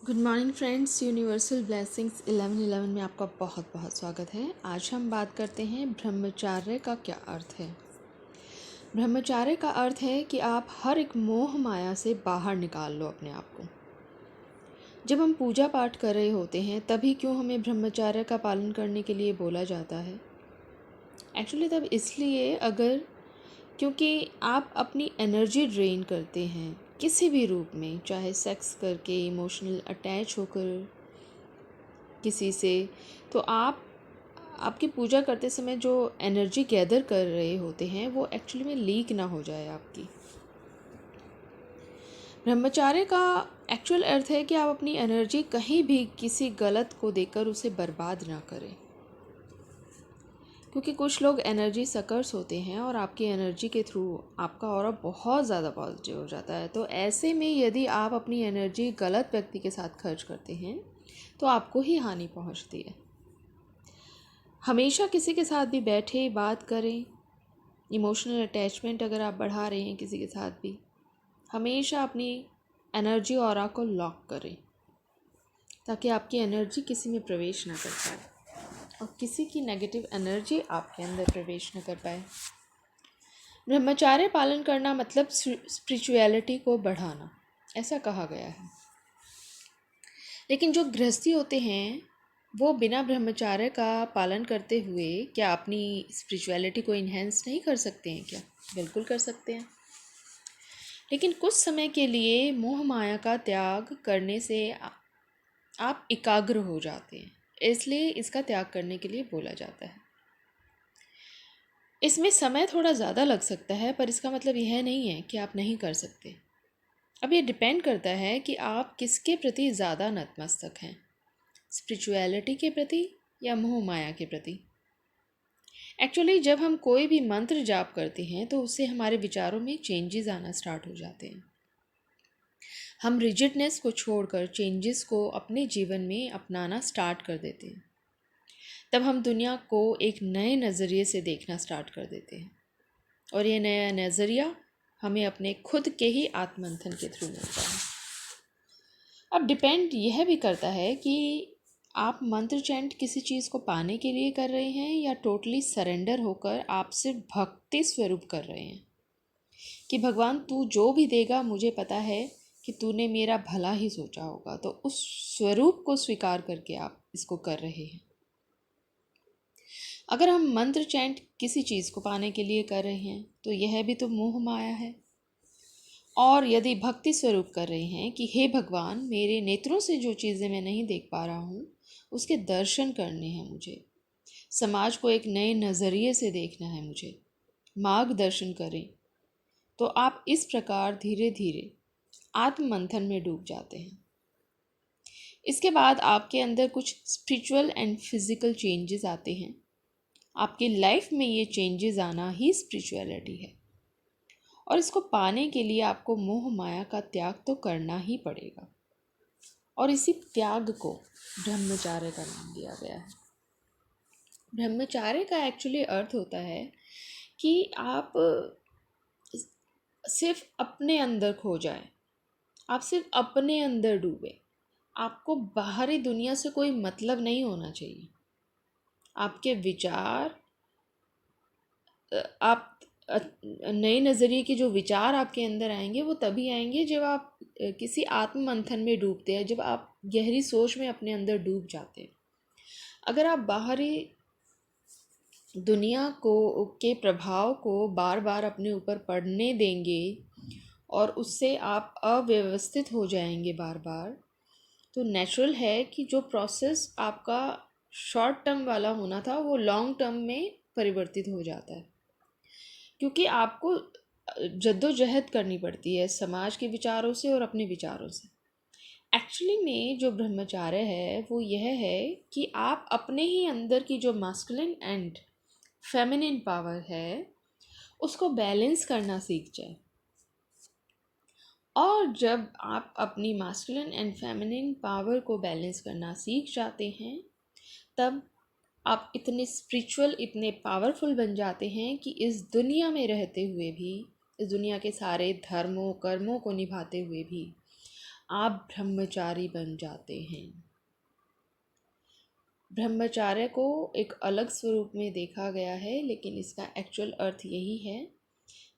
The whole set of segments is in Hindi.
Good morning friends, universal blessings 11:11 में आपका बहुत बहुत स्वागत है। आज हम बात करते हैं ब्रह्मचार्य का क्या अर्थ है। ब्रह्मचार्य का अर्थ है कि आप हर एक मोह माया से बाहर निकाल लो अपने आप को। जब हम पूजा पाठ कर रहे होते हैं तभी क्यों हमें ब्रह्मचार्य का पालन करने के लिए बोला जाता है? एक्चुअली तब इसलिए क्योंकि आप अपनी एनर्जी ड्रेन करते हैं किसी भी रूप में, चाहे सेक्स करके, इमोशनल अटैच होकर किसी से। तो आपकी पूजा करते समय जो एनर्जी गैदर कर रहे होते हैं वो एक्चुअली में लीक ना हो जाए आपकी। ब्रह्मचार्य का एक्चुअल अर्थ है कि आप अपनी एनर्जी कहीं भी किसी गलत को देकर उसे बर्बाद ना करें, क्योंकि कुछ लोग एनर्जी सकर्स होते हैं और आपकी एनर्जी के थ्रू आपका ऑरा बहुत ज़्यादा पॉजिटिव हो जाता है। तो ऐसे में यदि आप अपनी एनर्जी गलत व्यक्ति के साथ खर्च करते हैं तो आपको ही हानि पहुंचती है। हमेशा किसी के साथ भी बैठे बात करें, इमोशनल अटैचमेंट अगर आप बढ़ा रहे हैं किसी के साथ भी, हमेशा अपनी एनर्जी ऑरा को लॉक करें ताकि आपकी एनर्जी किसी में प्रवेश ना कर पाए और किसी की नेगेटिव एनर्जी आपके अंदर प्रवेश न कर पाए। ब्रह्मचार्य पालन करना मतलब स्पिरिचुअलिटी को बढ़ाना, ऐसा कहा गया है। लेकिन जो गृहस्थी होते हैं वो बिना ब्रह्मचार्य का पालन करते हुए क्या अपनी स्पिरिचुअलिटी को इन्हेंस नहीं कर सकते हैं? क्या बिल्कुल कर सकते हैं, लेकिन कुछ समय के लिए मोह माया का त्याग करने से आप एकाग्र हो जाते हैं, इसलिए इसका त्याग करने के लिए बोला जाता है। इसमें समय थोड़ा ज़्यादा लग सकता है, पर इसका मतलब यह नहीं है कि आप नहीं कर सकते। अब ये डिपेंड करता है कि आप किसके प्रति ज़्यादा नतमस्तक हैं, स्पिरिचुअलिटी के प्रति या मोह माया के प्रति। एक्चुअली जब हम कोई भी मंत्र जाप करते हैं तो उससे हमारे विचारों में चेंजेस आना स्टार्ट हो जाते हैं। हम रिजिडनेस को छोड़कर चेंजेस को अपने जीवन में अपनाना स्टार्ट कर देते हैं। तब हम दुनिया को एक नए नज़रिए से देखना स्टार्ट कर देते हैं और ये नया नज़रिया हमें अपने खुद के ही आत्ममंथन के थ्रू मिलता है। अब डिपेंड यह भी करता है कि आप मंत्र चैंट किसी चीज़ को पाने के लिए कर रहे हैं या टोटली सरेंडर होकर आप सिर्फ भक्ति स्वरूप कर रहे हैं कि भगवान तू जो भी देगा मुझे पता है कि तूने मेरा भला ही सोचा होगा, तो उस स्वरूप को स्वीकार करके आप इसको कर रहे हैं। अगर हम मंत्र चैंट किसी चीज़ को पाने के लिए कर रहे हैं तो यह भी तो मोह माया है। और यदि भक्ति स्वरूप कर रहे हैं कि हे भगवान, मेरे नेत्रों से जो चीज़ें मैं नहीं देख पा रहा हूँ उसके दर्शन करने हैं मुझे, समाज को एक नए नज़रिए से देखना है मुझे, मार्गदर्शन करें, तो आप इस प्रकार धीरे धीरे आत्ममंथन में डूब जाते हैं। इसके बाद आपके अंदर कुछ स्पिरिचुअल एंड फिजिकल चेंजेस आते हैं। आपकी लाइफ में ये चेंजेस आना ही स्पिरिचुअलिटी है और इसको पाने के लिए आपको मोह माया का त्याग तो करना ही पड़ेगा और इसी त्याग को ब्रह्मचार्य का नाम दिया गया है। ब्रह्मचार्य का एक्चुअली अर्थ होता है कि आप सिर्फ अपने अंदर खो जाएं, आप सिर्फ अपने अंदर डूबे, आपको बाहरी दुनिया से कोई मतलब नहीं होना चाहिए। आपके विचार, आप नए नज़रिए के जो विचार आपके अंदर आएंगे वो तभी आएंगे जब आप किसी आत्म मंथन में डूबते हैं, जब आप गहरी सोच में अपने अंदर डूब जाते हैं। अगर आप बाहरी दुनिया के प्रभाव को बार बार अपने ऊपर पड़ने देंगे और उससे आप अव्यवस्थित हो जाएंगे बार बार, तो नेचुरल है कि जो प्रोसेस आपका शॉर्ट टर्म वाला होना था वो लॉन्ग टर्म में परिवर्तित हो जाता है, क्योंकि आपको जद्दोजहद करनी पड़ती है समाज के विचारों से और अपने विचारों से। एक्चुअली में जो ब्रह्मचार्य है वो यह है कि आप अपने ही अंदर की जो मास्कुलिन एंड फेमिनिन पावर है उसको बैलेंस करना सीख जाए। और जब आप अपनी मास्कुलिन एंड फेमिनिन पावर को बैलेंस करना सीख जाते हैं तब आप इतने स्पिरिचुअल, इतने पावरफुल बन जाते हैं कि इस दुनिया में रहते हुए भी, इस दुनिया के सारे धर्मों कर्मों को निभाते हुए भी आप ब्रह्मचारी बन जाते हैं। ब्रह्मचर्य को एक अलग स्वरूप में देखा गया है, लेकिन इसका एक्चुअल अर्थ यही है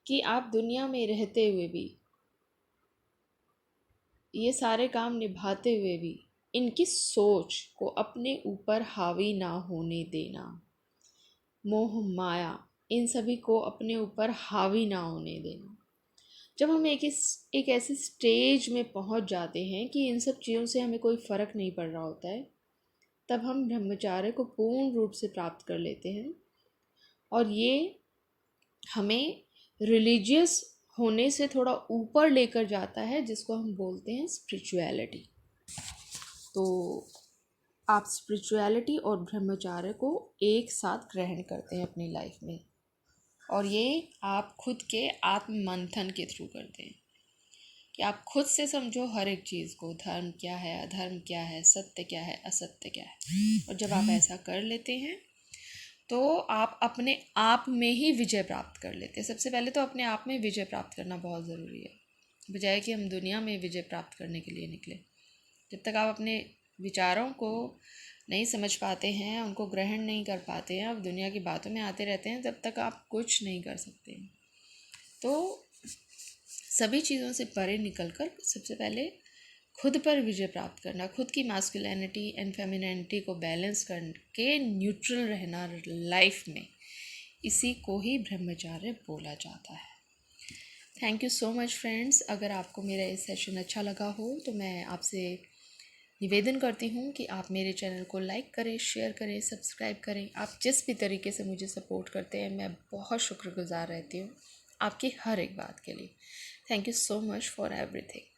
कि आप दुनिया में रहते हुए भी, ये सारे काम निभाते हुए भी, इनकी सोच को अपने ऊपर हावी ना होने देना। मोह माया इन सभी को अपने ऊपर हावी ना होने देना। जब हम एक ऐसे स्टेज में पहुंच जाते हैं कि इन सब चीज़ों से हमें कोई फ़र्क नहीं पड़ रहा होता है, तब हम ब्रह्मचर्य को पूर्ण रूप से प्राप्त कर लेते हैं। और ये हमें रिलीजियस होने से थोड़ा ऊपर लेकर जाता है, जिसको हम बोलते हैं स्पिरिचुअलिटी। तो आप स्पिरिचुअलिटी और ब्रह्मचर्य को एक साथ ग्रहण करते हैं अपनी लाइफ में, और ये आप खुद के आत्म मंथन के थ्रू करते हैं कि आप खुद से समझो हर एक चीज़ को, धर्म क्या है, अधर्म क्या है, सत्य क्या है, असत्य क्या है। और जब आप ऐसा कर लेते हैं तो आप अपने आप में ही विजय प्राप्त कर लेते हैं। सबसे पहले तो अपने आप में विजय प्राप्त करना बहुत ज़रूरी है, बजाय कि हम दुनिया में विजय प्राप्त करने के लिए निकले। जब तक आप अपने विचारों को नहीं समझ पाते हैं, उनको ग्रहण नहीं कर पाते हैं, आप दुनिया की बातों में आते रहते हैं, तब तक आप कुछ नहीं कर सकते। तो सभी चीज़ों से परे निकलकर सबसे पहले खुद पर विजय प्राप्त करना, खुद की मास्कुलिनिटी एंड फेमिनिनिटी को बैलेंस करके न्यूट्रल रहना लाइफ में, इसी को ही ब्रह्मचर्य बोला जाता है। Thank you so much friends. अगर आपको मेरा ये सेशन अच्छा लगा हो तो मैं आपसे निवेदन करती हूँ कि आप मेरे चैनल को लाइक करें, शेयर करें, सब्सक्राइब करें। आप जिस भी तरीके से मुझे सपोर्ट करते हैं, मैं बहुत शुक्रगुजार रहती हूँ आपकी हर एक बात के लिए। Thank you so much for everything.